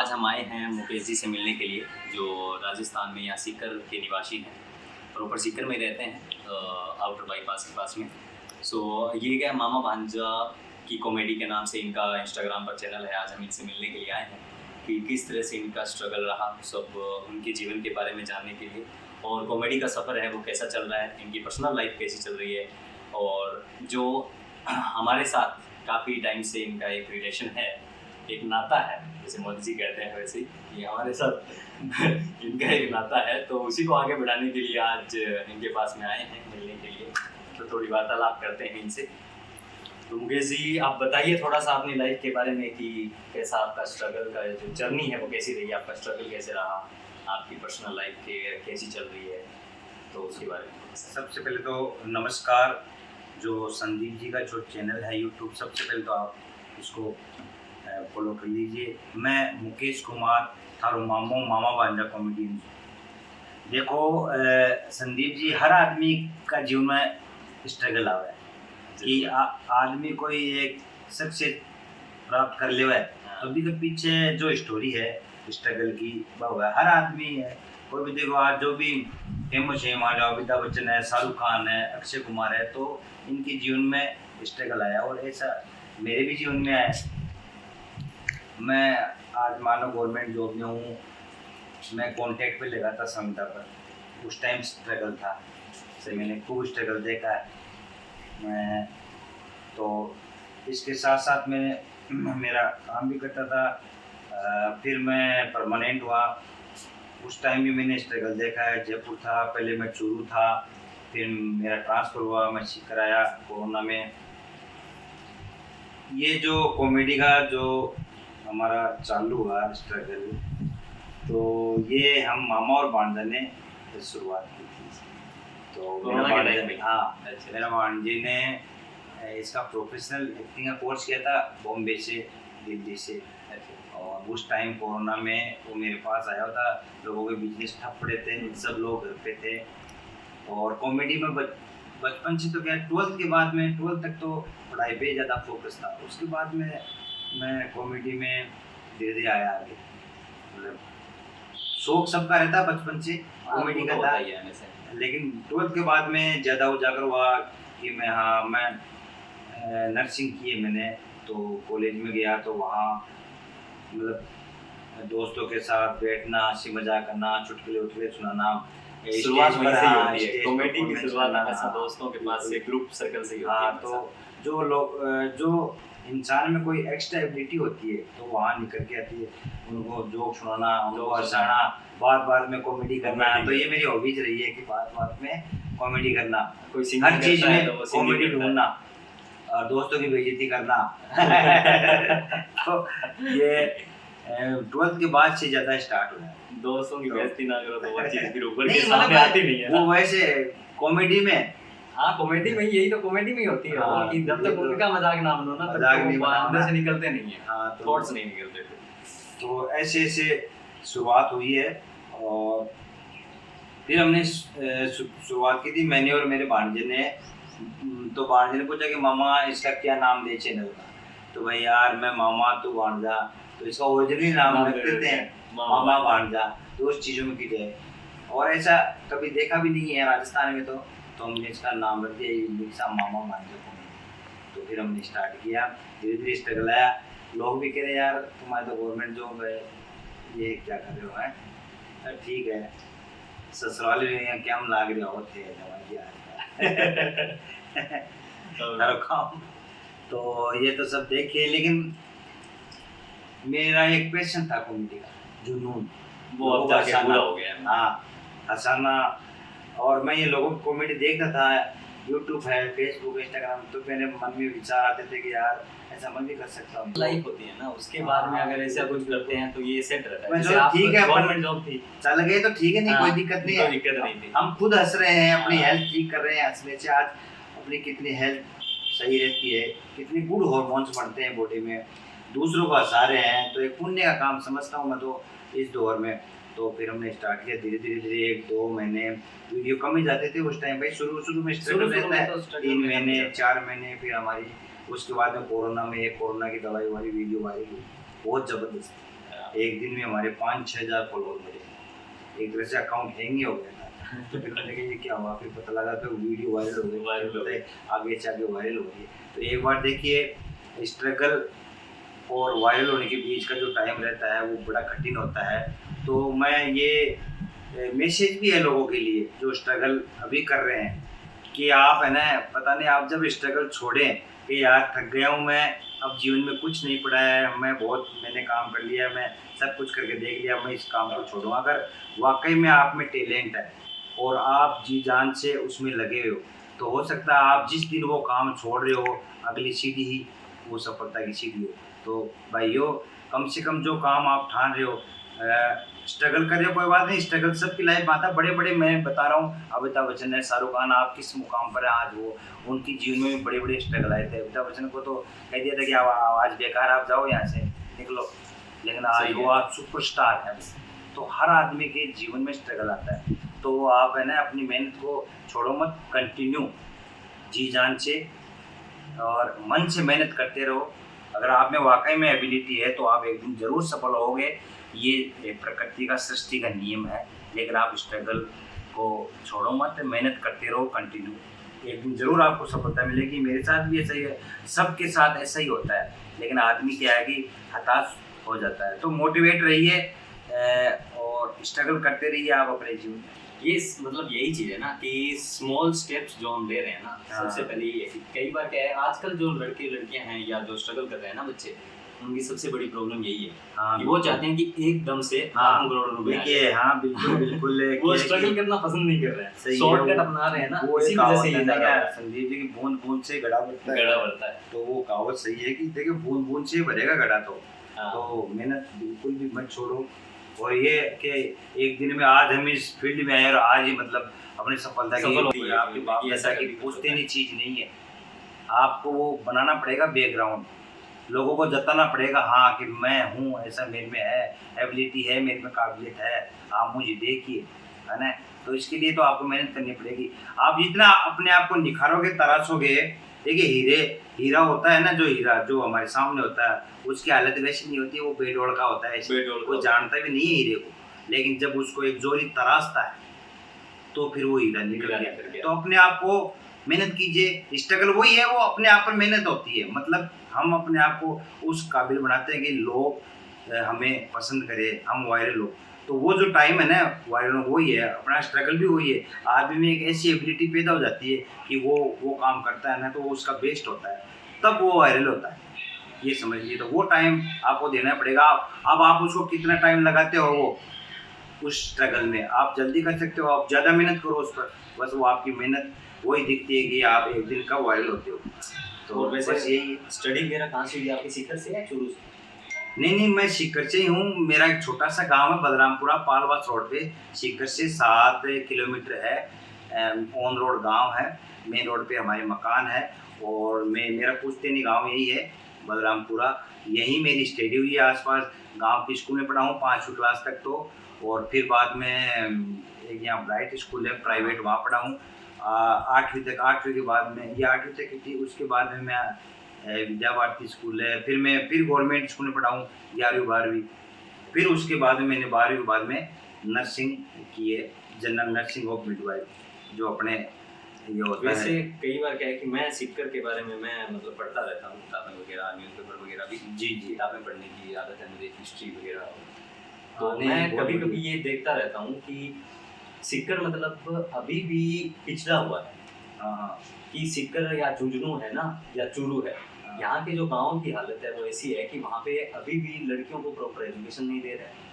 आज हम आए हैं मुकेश जी से मिलने के लिए, जो राजस्थान में यहाँ सीकर के निवासी हैं। प्रॉपर सीकर में रहते हैं, आउटर बाईपास के पास में। ये क्या मामा भांजा की कॉमेडी के नाम से इनका इंस्टाग्राम पर चैनल है। आज हम इनसे मिलने के लिए आए हैं कि किस तरह से इनका स्ट्रगल रहा, सब उनके जीवन के बारे में जानने के लिए, और कॉमेडी का सफ़र है वो कैसा चल रहा है, इनकी पर्सनल लाइफ कैसी चल रही है, और जो हमारे साथ काफ़ी टाइम से इनका एक रिलेशन है, एक नाता है, जैसे मोदी जी कहते हैं वैसे ये हमारे साथ इनका एक नाता है। तो उसी को आगे बढ़ाने के लिए आज इनके पास में आए हैं मिलने के लिए। तो थोड़ी वार्तालाप करते हैं इनसे। तो मुकेश जी, आप बताइए थोड़ा सा अपनी लाइफ के बारे में कि कैसा आपका स्ट्रगल का जो जर्नी है वो कैसी रही, आपका स्ट्रगल कैसे रहा, आपकी पर्सनल लाइफ कैसी चल रही है, तो उसके बारे में। सबसे पहले तो नमस्कार। जो संदीप जी का जो चैनल है यूट्यूब, सबसे पहले तो आप इसको फॉलो कर लीजिए। मैं मुकेश कुमार थारो मामा भांजा कॉमेडियन। देखो संदीप जी, हर आदमी का जीवन में स्ट्रगल आवा है कि आदमी कोई एक सक्सेस प्राप्त कर ले है, तो अभी तो पीछे जो स्टोरी है स्ट्रगल की वह है। हर आदमी है, कोई भी देखो आज जो भी फेमस है, हमारे अमिताभ बच्चन है, शाहरुख खान है, अक्षय कुमार है, तो इनके जीवन में स्ट्रगल आया और ऐसा मेरे भी जीवन में आया। मैं आज मानो गवर्नमेंट जॉब में हूँ, मैं कॉन्टैक्ट पे लगा था संविदा पर, उस टाइम स्ट्रगल था से मैंने खूब स्ट्रगल देखा है। मैं तो इसके साथ साथ मैं मेरा काम भी करता था, फिर मैं परमानेंट हुआ, उस टाइम भी मैंने स्ट्रगल देखा है। जयपुर था, पहले मैं चूरू था, फिर मेरा ट्रांसफ़र हुआ, मैं सीकर आया कोरोना में। ये जो कॉमेडी का जो हमारा चालू हुआ स्ट्रगल, तो ये हम मामा और भांजा ने शुरुआत की थी। तो मेरा भांजे ने इसका प्रोफेशनल एक्टिंग का कोर्स किया था बॉम्बे से, दिल्ली से। और उस टाइम कोरोना में वो मेरे पास आया था, लोगों के बिजनेस ठप पड़े थे, सब लोग घर पे थे। और कॉमेडी में बचपन से तो क्या, 12th के बाद में, 12th तक तो पढ़ाई पे ज़्यादा फोकस था। उसके बाद में मैं कॉमेडी में धीरे धीरे आया आगे। मतलब शौक सबका रहता है बचपन से कॉमेडी का था, लेकिन 12th के बाद में ज़्यादा उजागर हुआ कि मैं नर्सिंग की है मैंने। तो कॉलेज में गया तो वहाँ मतलब दोस्तों के साथ बैठना, हंसी मजाक करना, चुटकुले उठकुले सुनाना। शुरुआत में से ही होती है कॉमेडी की शुरुआत, हमेशा दोस्तों के पास से, ग्रुप सर्कल से ही होती है। हाँ, तो जो लोग जो इंसान में कोई एक्स्ट्रा एबिलिटी होती है तो वहाँ निकल के आती है। उनको जोक सुनाना, उनको हंसाना, बात बात में कॉमेडी करना। तो ये मेरी हॉबीज रही है कि बात बात में कॉमेडी करना, कोई हर चीज में कॉमेडी ढूंढना और दोस्तों की बेइज्जती करना। तो ये 12th के बाद से ज्यादा स्टार्ट हुआ है। दोस्तों की बेइज्जती ना करो तो वो चीज फिर ऊपर के सामने आती नहीं है ना। वो वैसे कॉमेडी में, हाँ कॉमेडी में यही तो कॉमेडी में ही होती है। हाँ, कि जब तक उनका मजाक ना बनो ना, तब तक वो अंदर से निकलते नहीं है। हाँ, तो थॉट्स नहीं निकलते। तो ऐसे ऐसे शुरुआत हुई है। और फिर हमने शुरुआत की थी मैंने और मेरे भांजे ने। तो भांजे ने पूछा कि मामा इसका क्या नाम दे चैनल का। तो भाई यार, मैं मामा तो भांजा, तो इसका ओरिजिनली नाम रख देते हैं मामा भांजा। तो उस चीज़ों में किए, और ऐसा कभी देखा भी नहीं है राजस्थान में। तो हमने इसका नाम रख दिया मामा भांजा को। तो फिर हमने स्टार्ट किया, धीरे धीरे स्ट्रगल आया। लोग भी कह रहे यार तुम्हारे तो गवर्नमेंट जॉब है, ये क्या कर रहे हो। है ठीक है, ससुराल में क्या हम लाग रहे हो थे तो ये तो सब देखिए, लेकिन मेरा एक पैशन था कॉमेडी का, जुनून, वो अब जाके पूरा हो गया। हाँ, हंसाना। और मैं ये लोगों की कॉमेडी देखता था, यूट्यूब है, फेसबुक, इंस्टाग्राम, तो मेरे मन में विचार आते थे कि यार ऐसा मैं भी कर सकता हूँ। लाइफ होती है ना, उसके बाद में अगर ऐसा कुछ करते हैं तो ये सेट रहता है। जैसे आप ठीक है, गवर्नमेंट जॉब थी, चल गए तो ठीक है, नहीं कोई दिक्कत नहीं है। हम खुद हंस रहे हैं, अपनी हेल्थ ठीक कर रहे हैं। हंसने से आज अपनी कितनी हेल्थ सही रहती है, कितनी गुड हार्मोन्स बनते हैं बॉडी में, दूसरों को हंसा रहे हैं, तो एक पुण्य का काम समझता हूँ मैं तो इस दौर में। तो फिर हमने स्टार्ट किया धीरे धीरे 1-2 महीने वीडियो कम ही जाते थे उस टाइम। भाई शुरू में स्ट्रगल रहता है, 3 महीने 4 महीने, फिर हमारी उसके बाद में कोरोना में कोरोना की दवाई वाली वीडियो वायरल हुई, बहुत जबरदस्त। एक दिन में हमारे 5-6 हज़ार फॉलोअर मिले। एक तरह से अकाउंट हैंग ही हो गया था। तो फिर मैंने कहा ये क्या हुआ, फिर पता लगा तो वीडियो वायरल हो गई, आगे से आगे वायरल हो गई। तो एक बार देखिए स्ट्रगल और वायरल होने के बीच का जो टाइम रहता है वो बड़ा कठिन होता है। तो मैं ये मैसेज भी है लोगों के लिए जो स्ट्रगल अभी कर रहे हैं कि आप है ना, पता नहीं आप जब स्ट्रगल छोड़ें कि यार थक गया हूँ मैं, अब जीवन में कुछ नहीं पड़ा है, मैंने काम कर लिया, मैं सब कुछ करके देख लिया, मैं इस काम को छोड़ूँ। अगर वाकई में आप में टैलेंट है और आप जी जान से उसमें लगे हो तो हो सकता है आप जिस दिन वो काम छोड़ रहे हो अगली सीढ़ी ही वो सफलता की सीढ़ी हो। तो भाइयों कम से कम जो काम आप ठान रहे हो, स्ट्रगल कर रहे हो, कोई बात नहीं, स्ट्रगल सबकी लाइफ में आता है। बड़े बड़े मैं बता रहा हूँ, अमिताभ बच्चन है, शाहरुख खान, आप किस मुकाम पर है आज, वो उनकी जीवन में भी बड़े बड़े स्ट्रगल आए थे। अमिताभ बच्चन को तो कह दिया था कि आज बेकार आप जाओ यहाँ से निकलो, लेकिन आज वो आज सुपरस्टार है। तो हर आदमी के जीवन में स्ट्रगल आता है। तो आप है ना अपनी मेहनत को छोड़ो मत, कंटिन्यू जी जान से और मन से मेहनत करते रहो। अगर आप में वाकई में एबिलिटी है तो आप एक दिन जरूर सफल होगे। ये प्रकृति का, सृष्टि का नियम है। लेकिन आप स्ट्रगल को छोड़ो मत, मेहनत करते रहो कंटिन्यू, एक दिन जरूर आपको सफलता मिलेगी। मेरे साथ भी ऐसा ही है, सबके साथ ऐसा ही होता है। लेकिन आदमी क्या है कि हताश हो जाता है। तो मोटिवेट रहिए और स्ट्रगल करते रहिए आप अपने जीवन में। ये मतलब यही चीज़ है ना कि स्मॉल स्टेप्स जो हम ले रहे हैं ना, सबसे पहले ये है कि कई बार क्या है, आजकल जो लड़के लड़कियां हैं या जो स्ट्रगल कर रहे हैं ना बच्चे, उनकी सबसे बड़ी प्रॉब्लम यही है कि वो चाहते हैं कि एकदम से लाखों करोड़ रुपए आ जाए। हाँ बिल्कुल बिल्कुल वो स्ट्रगल करना पसंद नहीं कर रहे हैं, शॉर्टकट अपना रहे हैं ना, इसी वजह से ये ज़्यादा संदीप जी की बूंद बूंद से घड़ा भरता है। तो वो कहावत सही है कि देखिए बूंद बूंद से भरेगा घड़ा। तो मेहनत बिल्कुल भी मत छोड़ो। और ये कि एक दिन में आज हम इस फील्ड में आए और आज ही मतलब अपनी सफलता की आपके बाप दादा की पूछते चीज नहीं है। आपको वो बनाना पड़ेगा बैकग्राउंड, लोगों को जताना पड़ेगा हाँ कि मैं हूँ, ऐसा मेरे में है, एबिलिटी है, मेरे में काबिलियत है, आप मुझे देखिए, है ना। तो इसके लिए तो आपको मेहनत करनी पड़ेगी। आप जितना अपने आप को निखारोगे, तराशोगे, देखिए हीरा होता है ना, जो हीरा जो हमारे सामने होता है उसकी हालत वैसी नहीं होती है, वो बेडोल का होता है, कोई जानता भी नहीं है हीरे को। लेकिन जब उसको एक जोरी तराशता है तो फिर वो हीरा निकल गया। तो अपने आप को मेहनत कीजिए, स्ट्रगल वही है, वो अपने आप पर मेहनत होती है। मतलब हम अपने आप को उस काबिल बनाते हैं कि लोग हमें पसंद करें, हम वायरल हो। तो वो जो टाइम है ना वायरल वही है, अपना स्ट्रगल भी वही है। आदमी में एक ऐसी एबिलिटी पैदा हो जाती है कि वो काम करता है ना तो वो उसका बेस्ट होता है, तब वो वायरल होता है, ये समझ लीजिए। तो वो टाइम आपको देना पड़ेगा। अब आप उसको कितना टाइम लगाते हो वो उस स्ट्रगल में, आप जल्दी कर सकते हो, आप ज़्यादा मेहनत करो उस पर, बस वो आपकी मेहनत वही दिखती है कि आप एक दिन कब वायरल होते हो। तो वैसे यही स्टडी वगैरह कहाँ से हुई आपकी, सीकर से या चूरू से? नहीं, मैं सीकर से ही हूँ। मेरा एक छोटा सा गांव है बलरामपुरा, पालवास रोड पे, सीकर से 7 किलोमीटर है। ऑन रोड गांव है, मेन रोड पे हमारे मकान है। और मेरा पुश्तैनी गांव यही है बलरामपुरा। यहीं मेरी स्टडी हुई है, आसपास गांव के स्कूल में पढ़ा हूँ 5वीं क्लास तक। तो और फिर बाद में एक यहाँ ब्राइट स्कूल है प्राइवेट, वहाँ पढ़ा हूँ 8वीं तक। 8वीं के बाद में ये 8वीं तक की थी, उसके बाद में मैं विद्या भारती स्कूल है, फिर मैं गवर्नमेंट स्कूल में पढ़ा हूँ 11वीं 12वीं। फिर उसके बाद में मैंने 12वीं के बाद में नर्सिंग की है, जनरल नर्सिंग ऑफ मिडवाइफ, जो अपने ये होता है। वैसे कई बार क्या है कि मैं सीकर के बारे में मैं मतलब पढ़ता रहता हूँ, किताबें वगैरह, न्यूज़पेपर वगैरह भी। जी किताबें पढ़ने की आदत है मुझे, हिस्ट्री वगैरह। तो मैं कभी कभी ये देखता रहता हूँ कि सीकर मतलब अभी भी पिछड़ा हुआ है। कि सीकर या झुंझुनू है ना, या चूरू है, यहाँ के जो गाँव की हालत है वो ऐसी है कि वहाँ पे अभी भी लड़कियों को प्रॉपर एजुकेशन नहीं दे रहे हैं।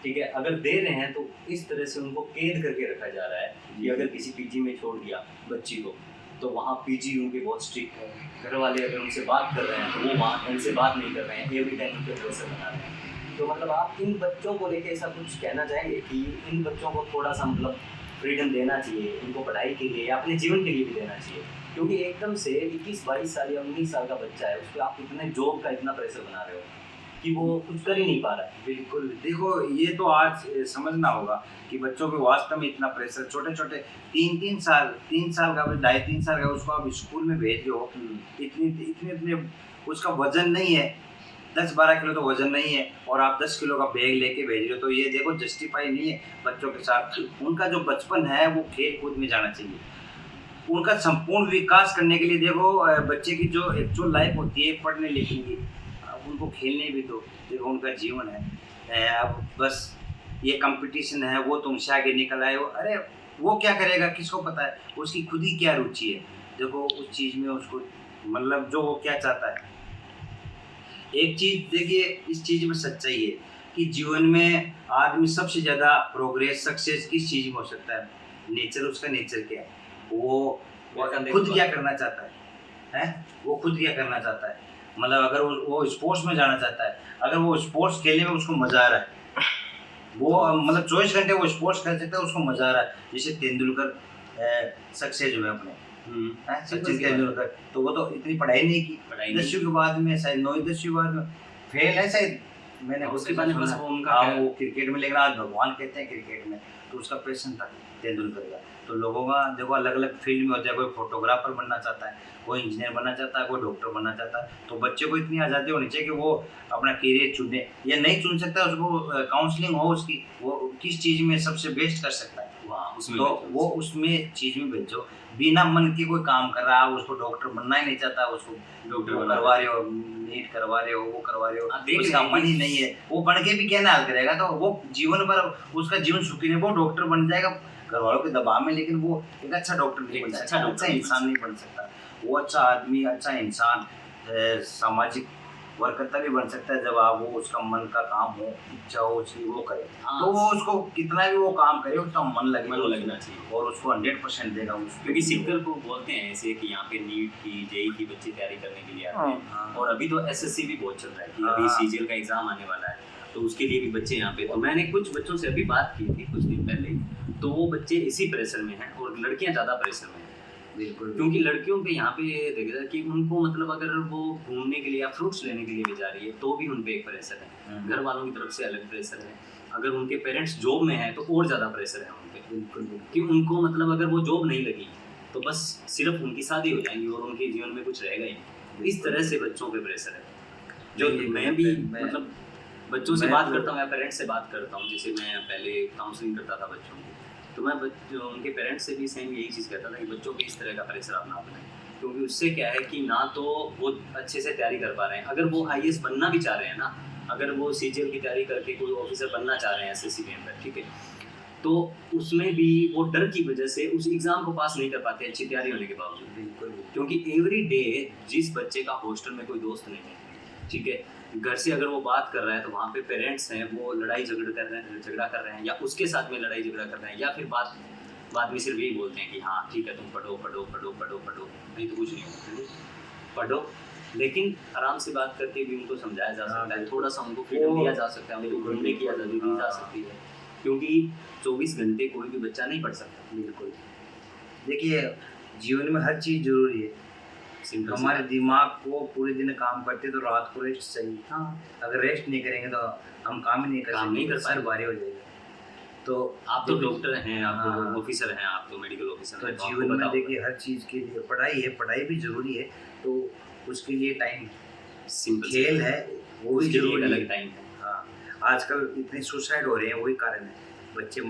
ठीक है, अगर दे रहे हैं तो इस तरह से उनको कैद करके रखा जा रहा है कि अगर किसी पीजी में छोड़ दिया बच्ची को तो वहाँ पीजी उनके बहुत स्ट्रिक्ट है। घर वाले अगर उनसे बात कर रहे हैं तो वो वहाँ उनसे बात नहीं कर रहे हैं, एवरी टाइम उनके प्रेशर बना रहे हैं। तो मतलब आप इन बच्चों को लेके ऐसा कुछ कहना चाहेंगे कि इन बच्चों को थोड़ा सा मतलब फ्रीडम देना चाहिए, उनको पढ़ाई के लिए या अपने जीवन के लिए भी देना चाहिए? क्योंकि एकदम से 21-22 साल या 19 साल का बच्चा है, उस पर आप इतने जॉब का इतना प्रेशर बना रहे हो कि वो कुछ कर ही नहीं पा रहा है। बिल्कुल, देखो ये तो आज समझना होगा कि बच्चों के वास्तव में इतना प्रेशर, छोटे छोटे 3 साल का, 2.5-3 साल का, उसको आप स्कूल में भेज रहे हो, इतने उसका वजन नहीं है 10-12 किलो तो वजन नहीं है और आप 10 किलो का बैग लेके भेज रहे हो, तो ये देखो जस्टिफाई नहीं है बच्चों के साथ। उनका जो बचपन है वो खेल कूद में जाना चाहिए, उनका संपूर्ण विकास करने के लिए। देखो बच्चे की जो एक्चुअल लाइफ होती है पढ़ने लिखने की, अब उनको खेलने भी दो। देखो उनका जीवन है, अब बस ये कंपटीशन है, वो तुमसे आगे निकल आए हो, अरे वो क्या करेगा किसको पता है, उसकी खुद ही क्या रुचि है। देखो उस चीज़ में उसको मतलब जो वो क्या चाहता है। एक चीज़ देखिए, इस चीज़ में सच्चाई है कि जीवन में आदमी सबसे ज़्यादा प्रोग्रेस सक्सेस किस चीज़ में हो सकता है, नेचर, उसका नेचर क्या है, वो खुद क्या करना चाहता है, वो खुद क्या करना चाहता है। मतलब अगर वो स्पोर्ट्स में जाना चाहता है, अगर वो स्पोर्ट्स खेलने में उसको मज़ा आ रहा है, वो मतलब 24 घंटे वो स्पोर्ट्स खेल सकता है, उसको मज़ा आ रहा है। जैसे तेंदुलकर सक्सेस हुए अपने, सचिन तेंदुलकर, तो वो तो इतनी पढ़ाई नहीं की, 10वीं के बाद में शायद 9वीं-10वीं बाद में फेल है शायद, मैंने उसके बाद बस वो उनका वो क्रिकेट में, लेकिन आज भगवान कहते हैं क्रिकेट में, तो उसका पैशन था तेंदुलकर का। तो लोगों का देखो अलग अलग फील्ड में होता है, कोई फोटोग्राफर बनना चाहता है, कोई इंजीनियर बनना चाहता है, कोई डॉक्टर बनना चाहता है। तो बच्चे को इतनी आज़ादी होनी चाहिए कि वो अपना करियर चुने, या नहीं चुन सकता उसको काउंसलिंग हो उसकी, वो किस चीज़ में सबसे बेस्ट कर सकता है, उसमें तो वो उसमें चीज़ में भेजो। बिना मन के कोई काम कर रहा है, उसको डॉक्टर बनना ही नहीं चाहता, उसको डॉक्टर करवा रहे हो, नीट करवा रहे हो, वो करवा रहे हो, उसका मन ही नहीं है, वो बन के भी क्या ना हाल करेगा, तो वो जीवन भर उसका जीवन सुखी नहीं, वो डॉक्टर बन जाएगा घर वालों के दबाव में, लेकिन वो एक अच्छा डॉक्टर नहीं बन सकता, अच्छा इंसान नहीं बन सकता। वो अच्छा आदमी, अच्छा इंसान, सामाजिक वर्कर्ता भी बन सकता है जब आप वो उसका मन का काम हो, इच्छा हो उसकी, वो करे। तो वो उसको कितना भी वो काम करे उसका मन लगना चाहिए और उसको 100% देगा उसको। क्योंकि सिक्कर को बोलते हैं ऐसे कि यहाँ पे नीट की, जेई की बच्चे तैयारी करने के लिए आते हैं, और अभी तो एसएससी भी बहुत चल रहा है कि अभी सीजीएल का एग्जाम आने वाला है, तो उसके लिए भी बच्चे यहाँ पे। तो मैंने कुछ बच्चों से अभी बात की थी कुछ दिन पहले, तो वो बच्चे इसी प्रेशर में हैं और लड़कियाँ ज़्यादा प्रेशर में हैं। बिल्कुल, क्योंकि लड़कियों पे यहाँ पे देखा कि उनको मतलब अगर वो घूमने के लिए या फ्रूट्स लेने के लिए भी जा रही है तो भी उन पे एक प्रेशर है, घर वालों की तरफ से अलग प्रेशर है, अगर उनके पेरेंट्स जॉब में हैं तो और ज़्यादा प्रेशर है उन पे। बिल्कुल कि उनको मतलब अगर वो जॉब नहीं लगी तो बस सिर्फ उनकी शादी हो जाएंगी और उनके जीवन में कुछ रहेगा ही। इस तरह से बच्चों पे प्रेशर है, जो मैं भी मतलब बच्चों से बात करता हूँ या पेरेंट्स से बात करता हूँ, जैसे मैं पहले काउंसलिंग करता था बच्चों की, तो मैं उनके पेरेंट्स से भी सेम यही चीज़ कहता था कि बच्चों पे इस तरह का प्रेशर आप ना बनाएं, क्योंकि उससे क्या है कि ना तो वो अच्छे से तैयारी कर पा रहे हैं, अगर वो आईएएस बनना भी चाह रहे हैं ना, अगर वो सीजीएल की तैयारी करके कोई ऑफिसर बनना चाह रहे हैं एसएससी के अंदर, ठीक है, तो उसमें भी वो डर की वजह से उस एग्ज़ाम को पास नहीं कर पाते अच्छी तैयारी होने के बावजूद। बिल्कुल, क्योंकि एवरी डे जिस बच्चे का हॉस्टल में कोई दोस्त नहीं है, ठीक है, घर से अगर वो बात कर रहा है तो वहाँ पे पेरेंट्स हैं वो लड़ाई झगड़ा कर रहे हैं या उसके साथ में लड़ाई झगड़ा कर रहे हैं, या फिर बाद में सिर्फ यही बोलते हैं कि हाँ ठीक है तुम पढ़ो पढ़ो पढ़ो पढ़ो पढ़ो, नहीं तो कुछ नहीं होगा, पढ़ो। लेकिन आराम से बात करके भी उनको समझाया जा सकता है, थोड़ा सा उनको फ्रीडम दिया जा सकता है, उनको घूमने की आज़ादी दी जा सकती है, क्योंकि 24 घंटे कोई भी बच्चा नहीं पढ़ सकता। बिल्कुल, देखिए जीवन में हर चीज़ जरूरी है, हमारे दिमाग को पूरे दिन काम करते तो रात को रेस्ट चाहिए। हाँ, अगर रेस्ट नहीं करेंगे तो हम काम ही नहीं कर सकते, सर भारी हो जाएगा। तो आप तो डॉक्टर हैं, आप ऑफिसर हैं, आप तो मेडिकल ऑफिसर तो हैं, तो जीवन में देखिए हर चीज़ के लिए पढ़ाई है, पढ़ाई भी जरूरी है, तो उसके लिए टाइम, खेल है वो भी जरूरी, अलग टाइम है। हाँ, आजकल इतने सुसाइड हो रहे हैं, वही कारण है, बच्चे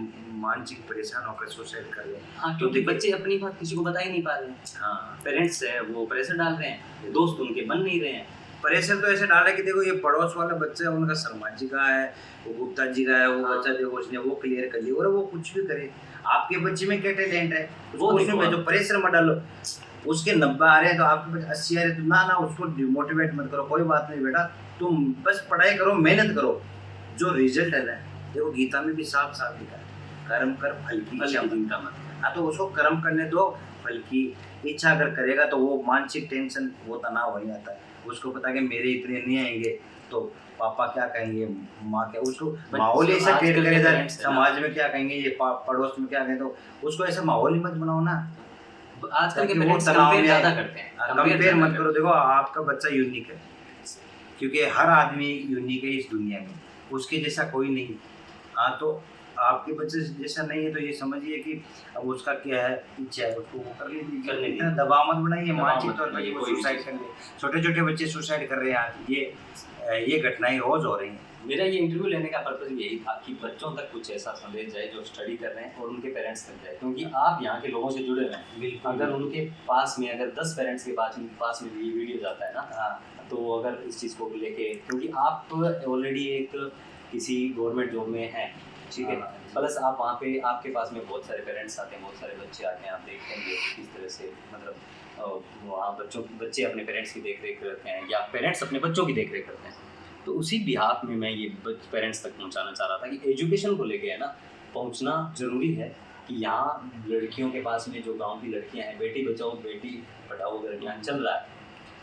मानसिक परेशान होकर सुसाइड कर रहे हैं। हाँ, क्योंकि बच्चे अपनी बात किसी को बता ही नहीं पा रहे हैं। हाँ, पेरेंट्स है वो प्रेशर डाल रहे हैं, दोस्त उनके बन नहीं रहे हैं। प्रेशर तो ऐसे डाला कि देखो ये पड़ोस वाला बच्चा उनका शर्मा जी का है, वो गुप्ता जी का है, वो बच्चा देखो उसने वो क्लियर कर लिया, और वो कुछ भी करे, आपके बच्चे में क्या टैलेंट है वो उसमें जो प्रेशर मत डालो, उसके 90 आ रहे हैं तो आपके पास 80 आ रहे हैं, तो ना उसको डिमोटिवेट मत करो, कोई बात नहीं बेटा, तुम बस पढ़ाई करो, मेहनत करो, जो रिजल्ट है ना, देखो गीता में भी साफ साफ लिखा है, कर्म कर फल की इच्छा मत। हाँ, तो उसको कर्म करने दो, फल की इच्छा अगर करेगा तो वो मानसिक टेंशन, वो तनाव वही आता है, उसको पता कि मेरे इतने नहीं आएंगे तो पापा क्या कहेंगे, माँ क्या, उसको माहौल ऐसा क्रिएट करेगा, समाज में क्या कहेंगे, ये पड़ोस में क्या कहेंगे, तो उसको ऐसा माहौल ही मत बनाओ ना। आजकल के पेरेंट्स कंपेयर ज़्यादा करते हैं, कंपेयर मत करो। देखो आपका बच्चा यूनिक है, क्योंकि हर आदमी यूनिक है इस दुनिया में, उसके जैसा कोई नहीं। हाँ, तो आपके बच्चे जैसा नहीं है तो ये समझिए कि अब उसका क्या है इच्छा है, उसको वो कर लीजिए। करने दीजिए। इतना दबाव मत बनाइए दबाव मानसिक मत तौर पर बनाइए, कि वो कोई भी सुसाइड चीज़। कर ले। छोटे छोटे बच्चे सुसाइड कर रहे हैं आज, ये घटनाएं रोज हो रही हैं। मेरा ये इंटरव्यू लेने का पर्पज़ यही था कि बच्चों तक कुछ ऐसा संदेश जाए जो स्टडी कर रहे हैं और उनके पेरेंट्स तक जाए, क्योंकि आप यहाँ के लोगों से जुड़े हुए हैं। बिल्कुल। अगर उनके पास में अगर 10 पेरेंट्स के पास में ये वीडियो जाता है ना, हाँ तो अगर इस चीज़ को लेके, क्योंकि आप ऑलरेडी एक किसी गवर्नमेंट जॉब में हैं, ठीक है, हाँ। प्लस आप वहाँ पे आपके पास में बहुत सारे पेरेंट्स आते हैं, बहुत सारे बच्चे आते हैं, आप देखते हैं कि किस तरह से मतलब वहाँ बच्चे अपने पेरेंट्स की देख रेख करते हैं या पेरेंट्स अपने बच्चों की देख रेख करते हैं। तो उसी बिहाफ में मैं ये पेरेंट्स तक पहुँचाना चाह रहा था कि एजुकेशन को लेके है ना पहुँचना ज़रूरी है, कि यहाँ लड़कियों के पास में जो गाँव की लड़कियाँ हैं, बेटी बचाओ बेटी पढ़ाओ अगर अभियान चल रहा है,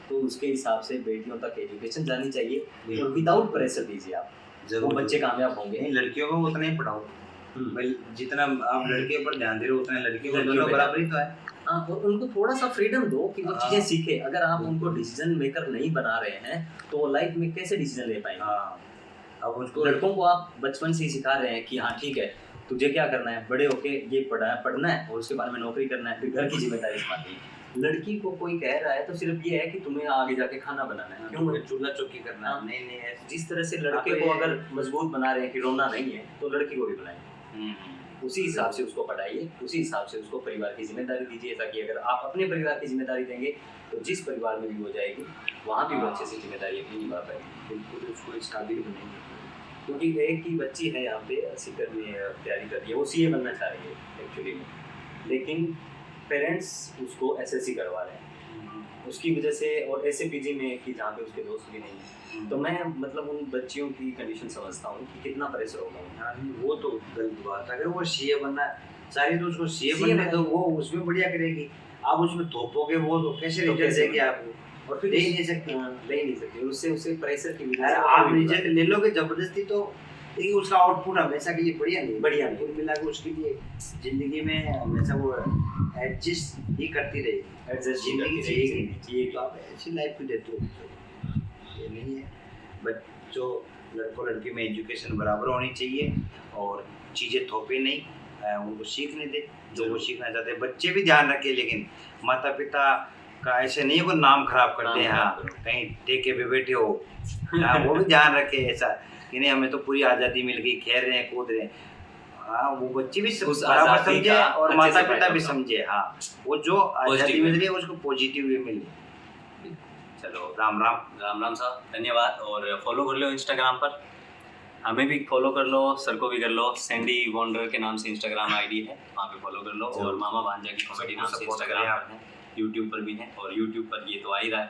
तो उसके हिसाब से बेटियों तक एजुकेशन जानी चाहिए और विदाउट प्रेशर दीजिए आप, वो बच्चे कामयाब होंगे। नहीं, लड़कियों को उतना ही पढ़ाओ भाई, जितना आप लड़कियों पर ध्यान दे रहे हो उतना लड़कियों को दोनों बराबर ही तो है। हाँ, और उनको थोड़ा सा फ्रीडम दो कि वो चीज़ें हाँ। सीखे। अगर आप उनको डिसीजन मेकर नहीं बना रहे हैं तो वो लाइफ में कैसे डिसीजन ले पाएंगे। हाँ, अब उसको लड़कों को आप बचपन से ही सिखा रहे हैं कि हाँ ठीक है, तुझे क्या करना है, बड़े होके ये पढ़ना है और उसके बाद में नौकरी करना है, फिर घर की जिम्मेदारी संभालनी है। लड़की को कोई कह रहा है तो सिर्फ ये है कि तुम्हें आगे जाके खाना बनाना है, क्यों चूल्हा चौकी करना हाँ। है। नहीं नहीं ऐसे- जिस तरह से लड़के को अगर मजबूत बना रहे हैं कि रोना नहीं है, तो लड़की को भी बनाएंगे। उसी हिसाब से उसको पढ़ाइए, उसी हिसाब से उसको परिवार की जिम्मेदारी दीजिए, ताकि अगर आप अपने परिवार की जिम्मेदारी देंगे तो जिस परिवार में भी हो जाएगी वहाँ भी वो अच्छे से जिम्मेदारी अपनी निभा पाएगी। बिल्कुल उसको इस काबिल बनेंगे। क्योंकि एक ही बच्ची है यहाँ पे सीकर में तैयारी कर रही है, वो सीए बनना चाह रही है एक्चुअली में, लेकिन पेरेंट्स उसको एसएससी करवा रहे हैं उसकी वजह से, और ऐसे पीजी में कि जहाँ पे उसके दोस्त भी नहीं हैं। तो मैं मतलब उन बच्चियों की कंडीशन समझता हूँ कि कितना प्रेशर होगा उन्हें। हाँ, वो तो गलत बात है। अगर वो सीए बनना सारी तो उसको सीए CA बनने तो बनाएगी। वो उसमें बढ़िया करेगी। आप उसमें थोपोगे वो तो कैसे तो रिजल्ट कैसे देगी आपको, और फिर दे ही नहीं सकती। ले ही नहीं सकते, उससे उसे प्रेशर की वजह अरे से आप वो रिजल्ट ले लोगे जबरदस्ती तो देखिए उसका आउटपुट हमेशा के लिए बढ़िया नहीं, बढ़िया नहीं। कुल मिला के उसके लिए जिंदगी में हमेशा वो एडजस्ट ही करती रहेगी। एडजस्ट जिंदगी चाहिए तो आप ऐसी लाइफ भी देते हो, ये नहीं है। बट जो लड़कों लड़की में एजुकेशन बराबर होनी चाहिए और चीज़ें थोपे नहीं, उनको सीखने दे जो वो सीखना चाहते हैं। बच्चे भी ध्यान रखें, लेकिन माता पिता का ऐसे नहीं है कोई नाम खराब करते हैं। हाँ, कहीं ठेके पे बैठे हो, हाँ, वो भी ध्यान रखें ऐसा कि नहीं हमें तो पूरी आज़ादी मिल गई, खेल रहे हैं कूद रहे हैं। हाँ, वो बच्चे भी उस बराबर आज़ादी समझे का और अच्छे माता से पिता फायदा भी उठाओ। समझे। हाँ, वो जो आज़ादी Positive मिल है। रही है उसको पॉजिटिव वे मिले। चलो राम राम। राम राम साहब, धन्यवाद। और फॉलो कर लो इंस्टाग्राम पर, हमें भी फॉलो कर लो, सर को भी कर लो। सैंडी वॉन्डर के नाम से इंस्टाग्राम आईडी है, वहाँ पे फॉलो कर लो। और मामा भांजा की कॉमेडी नाम से इंस्टाग्राम पर है, यूट्यूब पर भी है, और यूट्यूब पर ये तो आ ही रहा है।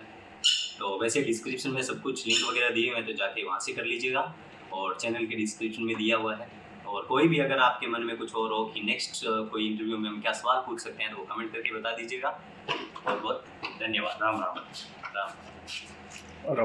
तो वैसे डिस्क्रिप्शन में सब कुछ लिंक वगैरह दिए हुए हैं, तो जाके वहाँ से कर लीजिएगा, और चैनल के डिस्क्रिप्शन में दिया हुआ है। और कोई भी अगर आपके मन में कुछ और हो कि नेक्स्ट कोई इंटरव्यू में हम क्या सवाल पूछ सकते हैं, तो वो कमेंट करके बता दीजिएगा। बहुत बहुत धन्यवाद। राम राम। राम। और